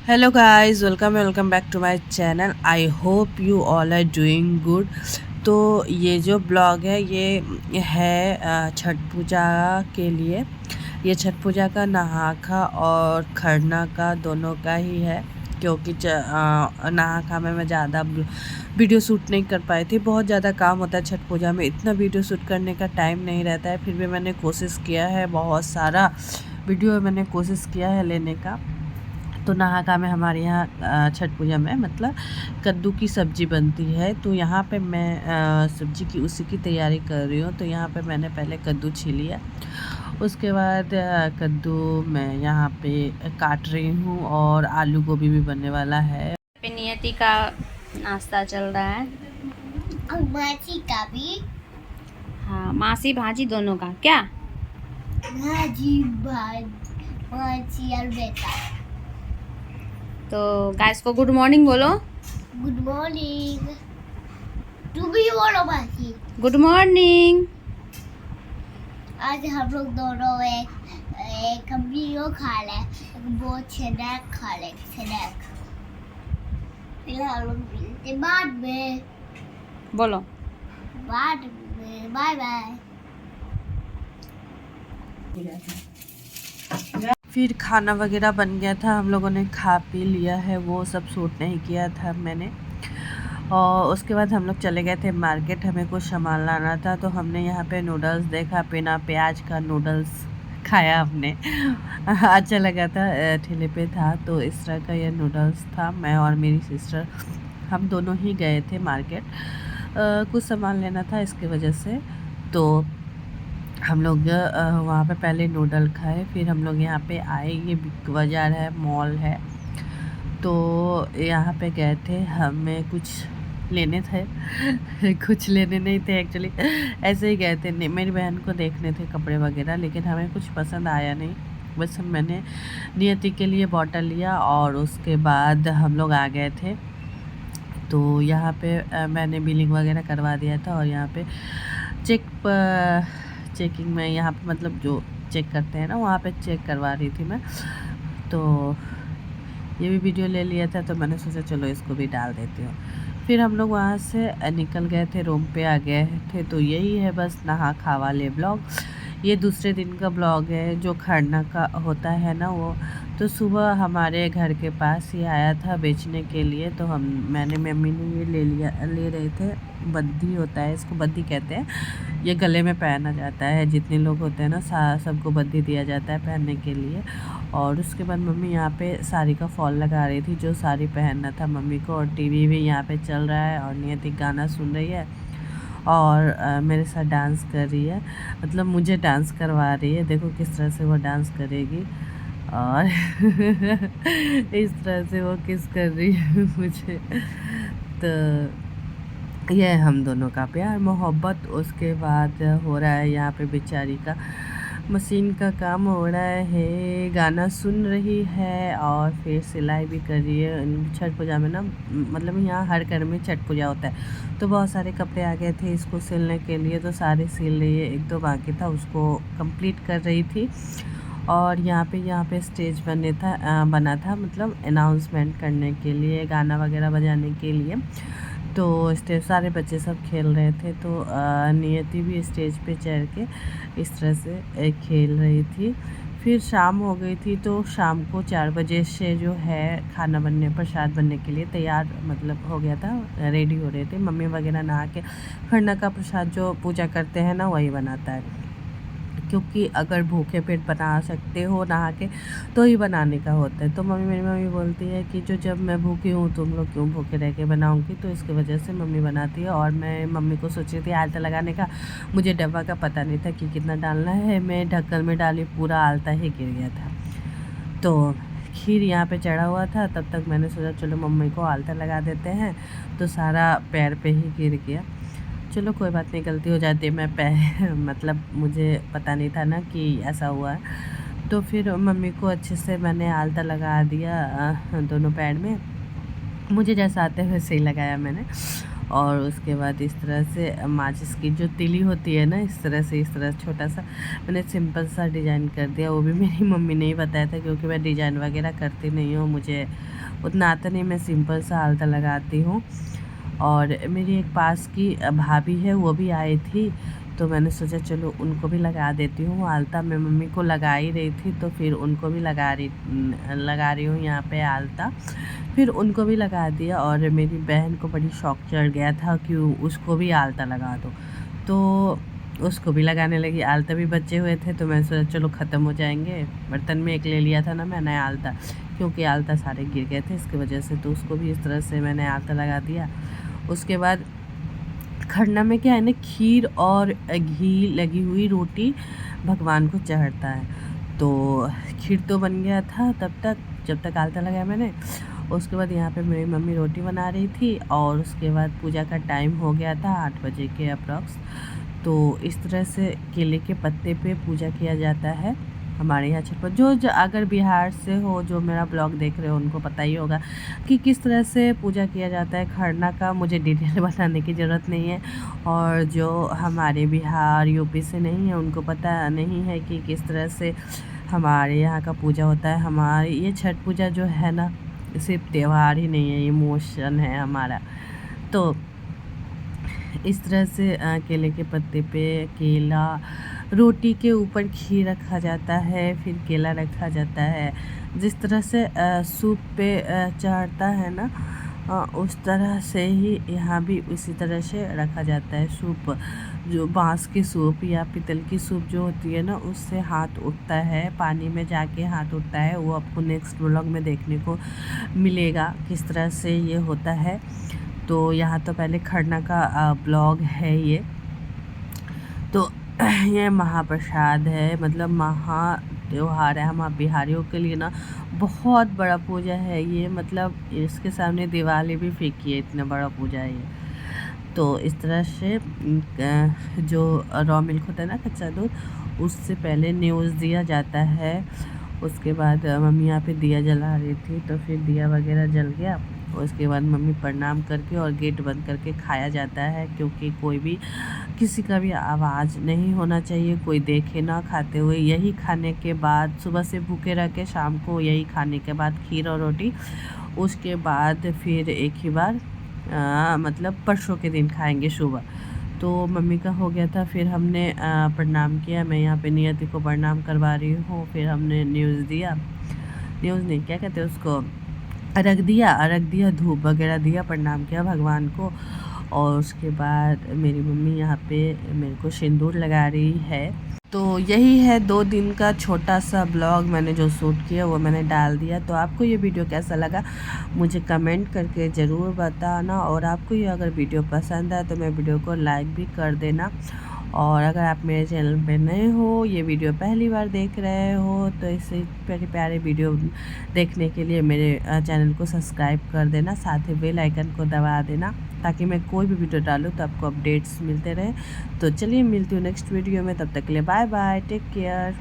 Hello guys, welcome back to my channel. I hope you all are doing good. तो ये जो blog है ये है छठ पूजा के लिए। ये छठ पूजा का नहा खा और खरना का दोनों का ही है, क्योंकि नहा खा में मैं ज़्यादा वीडियो शूट नहीं कर पाई थी। बहुत ज़्यादा काम होता है छठ पूजा में, इतना वीडियो शूट करने का टाइम नहीं रहता है। फिर भी मैंने कोशिश किया है, बहुत सारा वीडियो मैंने कोशिश किया है लेने का। तो नहा में हमारे यहाँ छठ पूजा में मतलब कद्दू की सब्ज़ी बनती है। तो यहाँ पे मैं सब्ज़ी की उसी की तैयारी कर रही हूँ। तो यहाँ पे मैंने पहले कद्दू छील लिया, उसके बाद कद्दू मैं यहाँ पे काट रही हूँ और आलू गोभी भी बनने वाला है। पे नियति का नाश्ता चल रहा है और मासी का भी। हाँ, मासी भाजी दोनों का क्या। मासी और बेटा। तो गाइस को गुड मॉर्निंग बोलो। Good morning. तू भी बोलो मासी। Good morning. आज हम लोग दोनों एक हम वीडियो खा ले, एक बहुत स्नैक खा ले स्नैक। फिर हम लोग मिलते बाद में। बोलो बाद में बाय बाय। फिर खाना वगैरह बन गया था, हम लोगों ने खा पी लिया है। वो सब शूट नहीं किया था मैंने। और उसके बाद हम लोग चले गए थे मार्केट, हमें कुछ सामान लाना था। तो हमने यहाँ पे नूडल्स देखा, बिना प्याज का नूडल्स खाया हमने। अच्छा लगा था, ठेले पे था तो इस तरह का ये नूडल्स था। मैं और मेरी सिस्टर हम दोनों ही गए थे मार्केट, कुछ सामान लेना था इसकी वजह से। तो हम लोग वहाँ पे पहले नूडल खाए, फिर हम लोग यहाँ पे आए। ये बिग बाज़ार है, मॉल है। तो यहाँ पे गए थे, हमें कुछ लेने थे। कुछ लेने नहीं थे एक्चुअली, ऐसे ही गए थे। मेरी बहन को देखने थे कपड़े वगैरह, लेकिन हमें कुछ पसंद आया नहीं। बस मैंने नियति के लिए बॉटल लिया और उसके बाद हम लोग आ गए थे। तो यहाँ पे मैंने बिलिंग वगैरह करवा दिया था और यहाँ पे चेकिंग में यहाँ पे मतलब जो चेक करते हैं ना, वहाँ पे चेक करवा रही थी मैं। तो ये भी वीडियो ले लिया था, तो मैंने सोचा चलो इसको भी डाल देती हूँ। फिर हम लोग वहाँ से निकल गए थे, रूम पे आ गए थे। तो यही है बस नहा खा वाले ब्लॉग। ये दूसरे दिन का ब्लॉग है, जो खरना का होता है ना वो। तो सुबह हमारे घर के पास ही आया था बेचने के लिए। तो मैंने मम्मी ने ये ले रहे थे। बद्दी होता है, इसको बद्दी कहते हैं। ये गले में पहना जाता है, जितने लोग होते हैं ना सबको बद्दी दिया जाता है पहनने के लिए। और उसके बाद मम्मी यहाँ पे साड़ी का फॉल लगा रही थी, जो साड़ी पहनना था मम्मी को। और टीवी भी यहाँ पे चल रहा है और नियति गाना सुन रही है और मेरे साथ डांस कर रही है। मतलब मुझे डांस करवा रही है, देखो किस तरह से वो डांस करेगी। और इस तरह से वो किस कर रही है मुझे। तो ये है हम दोनों का प्यार मोहब्बत। उसके बाद हो रहा है यहाँ पे बेचारी का मशीन का काम हो रहा है, गाना सुन रही है और फिर सिलाई भी कर रही है। छठ पूजा में ना मतलब यहाँ हर घर में छठ पूजा होता है। तो बहुत सारे कपड़े आ गए थे इसको सिलने के लिए, तो सारे सिल रही है। एक दो बाकी था, उसको कंप्लीट कर रही थी। और यहाँ पे स्टेज बना था मतलब अनाउंसमेंट करने के लिए, गाना वगैरह बजाने के लिए। तो स्टेज सारे बच्चे सब खेल रहे थे। तो नियति भी स्टेज पे चढ़ के इस तरह से खेल रही थी। फिर शाम हो गई थी, तो शाम को 4 बजे से जो है खाना बनने प्रसाद बनने के लिए तैयार मतलब हो गया था, रेडी हो रहे थे। मम्मी वगैरह नहा के खरना का प्रसाद जो पूजा करते हैं ना वही बनाता है, क्योंकि अगर भूखे पेट बना सकते हो नहा के तो ही बनाने का होता है। तो मेरी मम्मी बोलती है कि जो जब मैं भूखी हूँ तुम लोग क्यों भूखे रह के बनाऊँगी। तो इसकी वजह से मम्मी बनाती है। और मैं मम्मी को सोच रही थी आलता लगाने का, मुझे डब्बा का पता नहीं था कि कितना डालना है। मैं ढक्कन में डाली, पूरा आलता ही गिर गया था। तो खीर यहाँ पे चढ़ा हुआ था, तब तक मैंने सोचा चलो मम्मी को आलता लगा देते हैं। तो सारा पैर पे ही गिर गया। चलो कोई बात नहीं, गलती हो जाती है। मतलब मुझे पता नहीं था ना कि ऐसा हुआ है। तो फिर मम्मी को अच्छे से मैंने आलता लगा दिया दोनों पैर में। मुझे जैसा आता है वैसे ही लगाया मैंने। और उसके बाद इस तरह से माचिस की जो तिली होती है ना, इस तरह छोटा सा मैंने सिंपल सा डिज़ाइन कर दिया। वो भी मेरी मम्मी ने ही बताया था, क्योंकि मैं डिज़ाइन वगैरह करती नहीं हूँ। मुझे उतना आता नहीं, मैं सिंपल सा आलता लगाती हूँ। और मेरी एक पास की भाभी है, वो भी आई थी, तो मैंने सोचा चलो उनको भी लगा देती हूँ आलता। मैं मम्मी को लगा ही रही थी तो फिर उनको भी लगा रही हूँ यहाँ पे आलता। फिर उनको भी लगा दिया और मेरी बहन को बड़ी शौक चढ़ गया था कि उसको भी आलता लगा दो, तो उसको भी लगाने लगी। आलता भी बचे हुए थे तो मैंने सोचा चलो ख़त्म हो जाएंगे। बर्तन में एक ले लिया था ना मैंने आलता, क्योंकि आलता सारे गिर गए थे इसकी वजह से, तो उसको भी इस तरह से मैंने आलता लगा दिया। उसके बाद खरना में क्या है ना, खीर और घी लगी हुई रोटी भगवान को चढ़ता है। तो खीर तो बन गया था तब तक, जब तक आलता लगाया मैंने। उसके बाद यहाँ पे मेरी मम्मी रोटी बना रही थी और उसके बाद पूजा का टाइम हो गया था 8 बजे के अप्रॉक्स। तो इस तरह से केले के पत्ते पे पूजा किया जाता है हमारे यहाँ छठ पर। जो अगर बिहार से हो, जो मेरा ब्लॉग देख रहे हो, उनको पता ही होगा कि किस तरह से पूजा किया जाता है खरना का। मुझे डिटेल बताने की ज़रूरत नहीं है, और जो हमारे बिहार यूपी से नहीं है उनको पता नहीं है कि किस तरह से हमारे यहाँ का पूजा होता है। हमारी ये छठ पूजा जो है ना, सिर्फ त्यौहार ही नहीं है, इमोशन है हमारा। तो इस तरह से केले के पत्ते पे केला, रोटी के ऊपर घी रखा जाता है, फिर केला रखा जाता है। जिस तरह से सूप पे चढ़ता है ना, उस तरह से ही यहाँ भी उसी तरह से रखा जाता है। सूप जो बांस की सूप या पीतल की सूप जो होती है ना, उससे हाथ उठता है, पानी में जाके हाथ उठता है। वो आपको नेक्स्ट व्लॉग में देखने को मिलेगा किस तरह से ये होता है। तो यहाँ तो पहले खरना का ब्लॉग है ये। तो ये महाप्रसाद है, मतलब महा त्योहार है हम बिहारियों के लिए ना, बहुत बड़ा पूजा है ये। मतलब इसके सामने दिवाली भी फीकी है, इतना बड़ा पूजा है ये। तो इस तरह से जो रॉ मिल्क होता है ना, कच्चा दूध, उससे पहले न्यूज़ दिया जाता है। उसके बाद मम्मी यहाँ पे दिया जला रही थी, तो फिर दिया वगैरह जल गया। उसके बाद मम्मी प्रणाम करके और गेट बंद करके खाया जाता है, क्योंकि कोई भी किसी का भी आवाज़ नहीं होना चाहिए, कोई देखे ना खाते हुए। यही खाने के बाद सुबह से भूखे रह के शाम को यही खाने के बाद खीर और रोटी, उसके बाद फिर एक ही बार मतलब परसों के दिन खाएंगे सुबह। तो मम्मी का हो गया था, फिर हमने प्रणाम किया। मैं यहाँ पे नियति को प्रणाम करवा रही हूँ। फिर हमने न्यूज़ दिया, न्यूज़ नहीं क्या कहते उसको, अर्घ दिया, धूप वगैरह दिया, प्रणाम किया भगवान को। और उसके बाद मेरी मम्मी यहाँ पे मेरे को सिंदूर लगा रही है। तो यही है 2 दिन का छोटा सा ब्लॉग मैंने जो शूट किया वो मैंने डाल दिया। तो आपको ये वीडियो कैसा लगा मुझे कमेंट करके ज़रूर बताना, और आपको ये अगर वीडियो पसंद है तो मैं वीडियो को लाइक भी कर देना। और अगर आप मेरे चैनल पे नए हो, ये वीडियो पहली बार देख रहे हो, तो इसे प्यारे प्यारे वीडियो देखने के लिए मेरे चैनल को सब्सक्राइब कर देना, साथ ही बेल आइकन को दबा देना, ताकि मैं कोई भी वीडियो डालूँ तो आपको अपडेट्स मिलते रहे। तो चलिए मिलती हूँ नेक्स्ट वीडियो में, तब तक के लिए बाय बाय, टेक केयर।